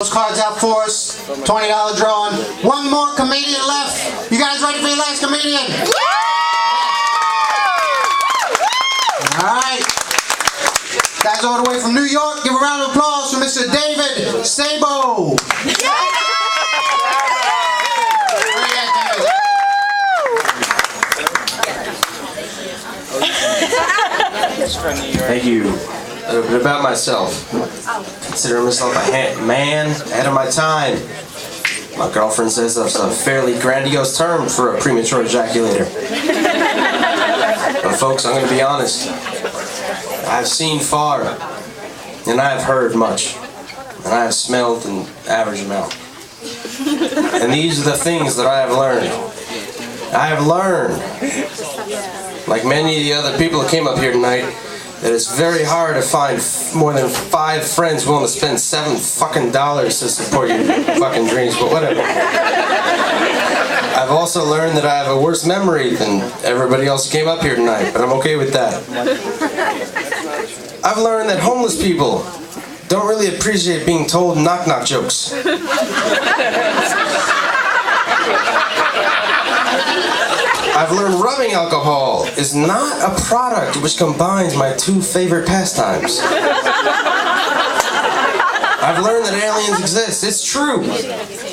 Those cards out for us. $20 drawing. One more comedian left. You guys ready for your last comedian? Alright. Guys all the way from New York, give a round of applause for Mr. David Szabo. Thank you. A little bit about myself. Consider myself a man ahead of my time. My girlfriend says that's a fairly grandiose term for a premature ejaculator. But folks, I'm going to be honest. I've seen far, and I have heard much, and I have smelled an average amount. And these are the things that I have learned. I have learned, like many of the other people that came up here tonight, that it's very hard to find more than 5 friends willing to spend $7 fucking to support your fucking dreams, but whatever. I've also learned that I have a worse memory than everybody else who came up here tonight, but I'm okay with that. I've learned that homeless people don't really appreciate being told knock-knock jokes. I've learned rubbing alcohol is not a product which combines my 2 favorite pastimes. I've learned that aliens exist. It's true.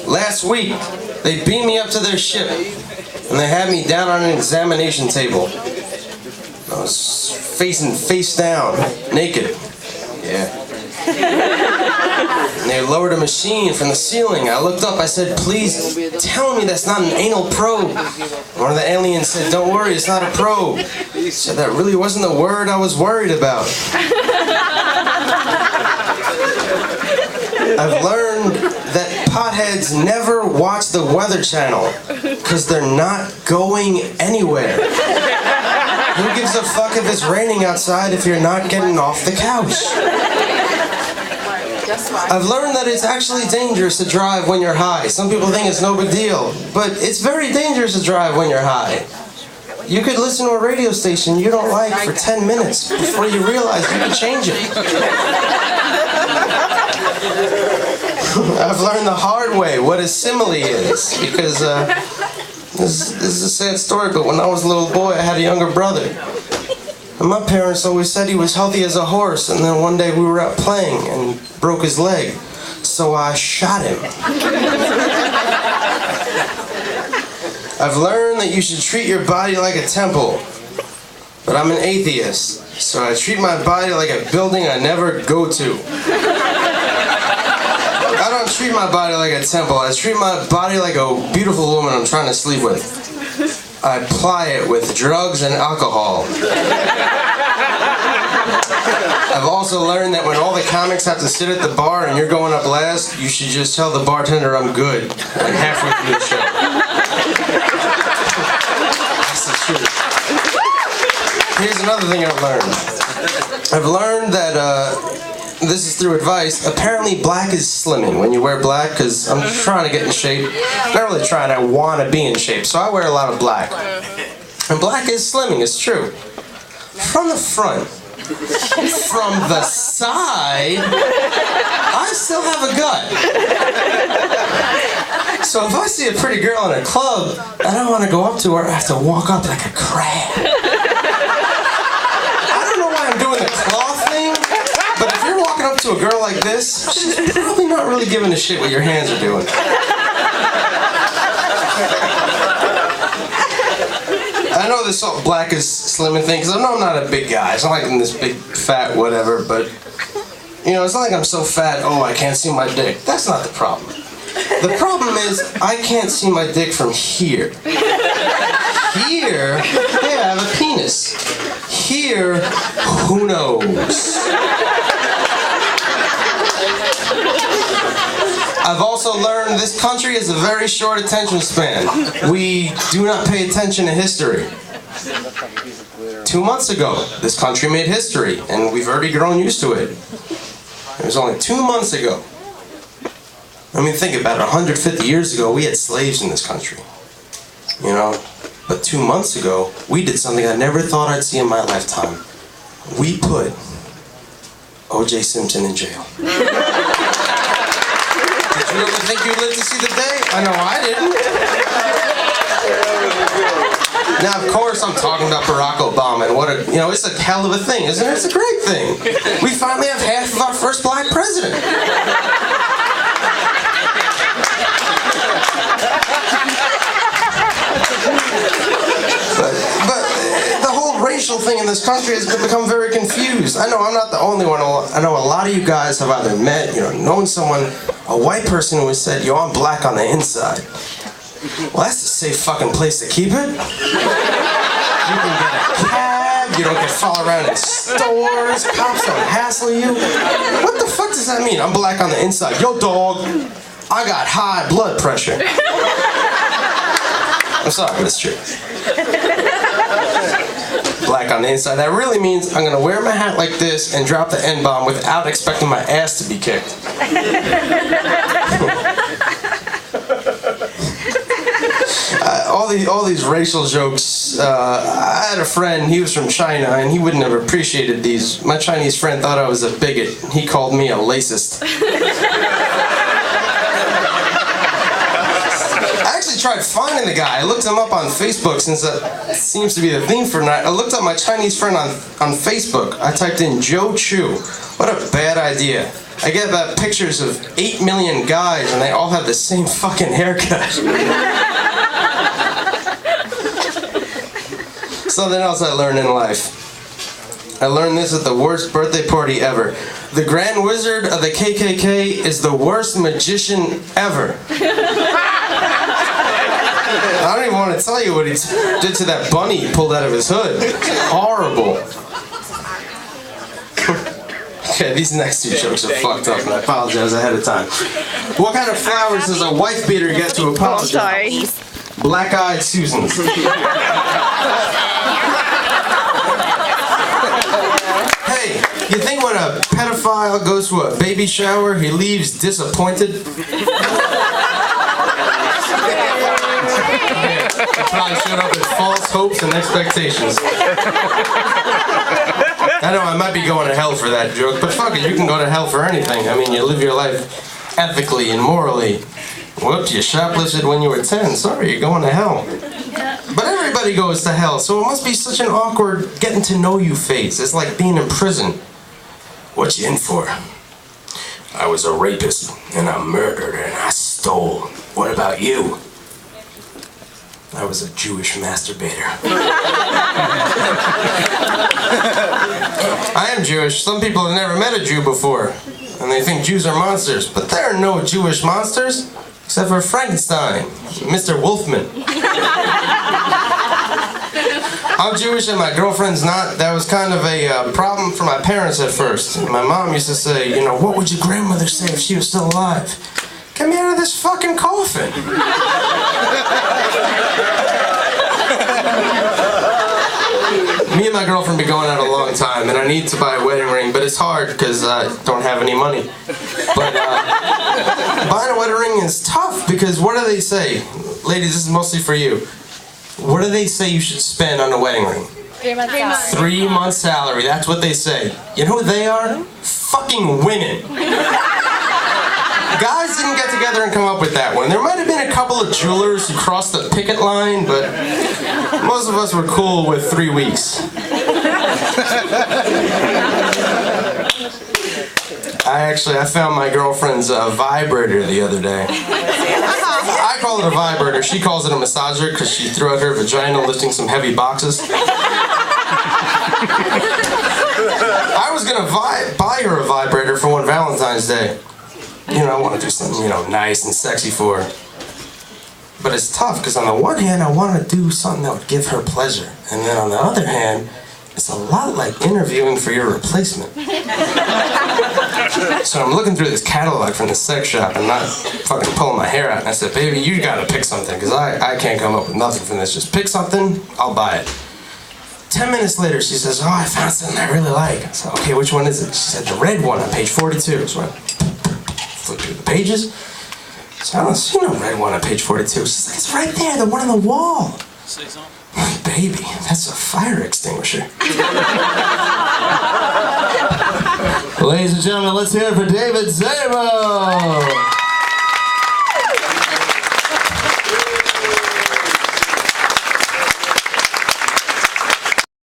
Last week, they beamed me up to their ship, and they had me down on an examination table. I was facing face down, naked. Yeah. And they lowered a machine from the ceiling. I looked up, I said, please tell me that's not an anal probe. One of the aliens said, don't worry, it's not a probe. He said, that really wasn't the word I was worried about. I've learned that potheads never watch the Weather Channel because they're not going anywhere. Who gives a fuck if it's raining outside if you're not getting off the couch? I've learned that it's actually dangerous to drive when you're high. Some people think it's no big deal, but it's very dangerous to drive when you're high. You could listen to a radio station you don't like for 10 minutes before you realize you can change it. I've learned the hard way what a simile is, because this is a sad story, but when I was a little boy, I had a younger brother. And my parents always said he was healthy as a horse, and then one day we were out playing and he broke his leg. So I shot him. I've learned that you should treat your body like a temple. But I'm an atheist, so I treat my body like a building I never go to. I don't treat my body like a temple. I treat my body like a beautiful woman I'm trying to sleep with. I ply it with drugs and alcohol. I've also learned that when all the comics have to sit at the bar and you're going up last, you should just tell the bartender I'm good, like halfway through the show. That's the truth. Here's another thing I've learned. I've learned that, this is through advice, apparently black is slimming when you wear black, because I'm trying to get in shape. Not really trying, I want to be in shape, so I wear a lot of black. And black is slimming, it's true. From the front. From the side, I still have a gut. So if I see a pretty girl in a club, and I want to go up to her, I have to walk up like a crab. I don't know why I'm doing the claw thing, but if you're walking up to a girl like this, she's probably not really giving a shit what your hands are doing. I know this whole black is slimming thing, because I know I'm not a big guy. It's not like I'm this big, fat, whatever, but, you know, it's not like I'm so fat, oh, I can't see my dick. That's not the problem. The problem is, I can't see my dick from here. Here, yeah, I have a penis. Here, who knows? I've also learned this country has a very short attention span. We do not pay attention to history. 2 months ago, this country made history, and we've already grown used to it. It was only 2 months ago. I mean, think about it. 150 years ago, we had slaves in this country. You know? But 2 months ago, we did something I never thought I'd see in my lifetime. We put O.J. Simpson in jail. think you'd live to see the day? I know I didn't. Now, of course, I'm talking about Barack Obama, and what a, it's a hell of a thing, isn't it? It's a great thing. We finally have half of our first black president. But the whole racial thing in this country has become very confused. I know I'm not the only one. I know a lot of you guys have either met, known someone, a white person who has said, yo, I'm black on the inside. Well, that's a safe fucking place to keep it. You can get a cab, you don't get followed around in stores, cops don't hassle you. What the fuck does that mean? I'm black on the inside. Yo, dog, I got high blood pressure. I'm sorry, but it's true. Black on the inside. That really means I'm gonna wear my hat like this and drop the N-bomb without expecting my ass to be kicked. All these racial jokes. I had a friend, he was from China, and he wouldn't have appreciated these. My Chinese friend thought I was a bigot. He called me a racist. I actually tried finding the guy. I looked him up on Facebook, since that seems to be the theme for tonight. I looked up my Chinese friend on Facebook. I typed in Joe Chu. What a bad idea. I get about pictures of 8 million guys, and they all have the same fucking haircut. Something else I learned in life. I learned this at the worst birthday party ever. The Grand Wizard of the KKK is the worst magician ever. I don't even want to tell you what he did to that bunny he pulled out of his hood. Horrible. Okay, these next two jokes are fucked up, and I apologize ahead of time. What kind of flowers does a wife beater get to apologize? Black-eyed Susans. Hey, you think when a pedophile goes to a baby shower, he leaves disappointed? He probably showed up with false hopes and expectations. I know I might be going to hell for that joke, but fuck it, you can go to hell for anything. I mean, you live your life ethically and morally. Whoops, you shoplifted when you were 10. Sorry, you're going to hell. But everybody goes to hell, so it must be such an awkward getting to know you phase. It's like being in prison. What you in for? I was a rapist, and I murdered, and I stole. What about you? I was a Jewish masturbator. I am Jewish. Some people have never met a Jew before, and they think Jews are monsters. But there are no Jewish monsters, except for Frankenstein, Mr. Wolfman. I'm Jewish and my girlfriend's not. That was kind of a problem for my parents at first. My mom used to say, what would your grandmother say if she was still alive? Get me out of this fucking coffin. Me and my girlfriend been going out a long time, and I need to buy a wedding ring, but it's hard because I don't have any money. But buying a wedding ring is tough because what do they say? Ladies, this is mostly for you. What do they say you should spend on a wedding ring? 3 months salary. 3 months salary, that's what they say. You know who they are? Fucking women. Guys didn't get together and come up with that one. There might have been a couple of jewelers who crossed the picket line, but most of us were cool with 3 weeks. I found my girlfriend's vibrator the other day. I call it a vibrator. She calls it a massager because she threw out her vagina lifting some heavy boxes. I was going to buy her a vibrator for one Valentine's Day. I want to do something, nice and sexy for her. But it's tough because on the one hand, I want to do something that would give her pleasure. And then on the other hand, it's a lot like interviewing for your replacement. So I'm looking through this catalog from the sex shop and not fucking pulling my hair out. And I said, baby, you gotta pick something because I can't come up with nothing from this. Just pick something, I'll buy it. 10 minutes later, she says, oh, I found something I really like. I said, okay, which one is it? She said, the red one on page 42. So I flip through the pages. So I don't see no red one on page 42. She's like, it's right there, the one on the wall. Baby, that's a fire extinguisher. Ladies and gentlemen, let's hear it for David Szabo.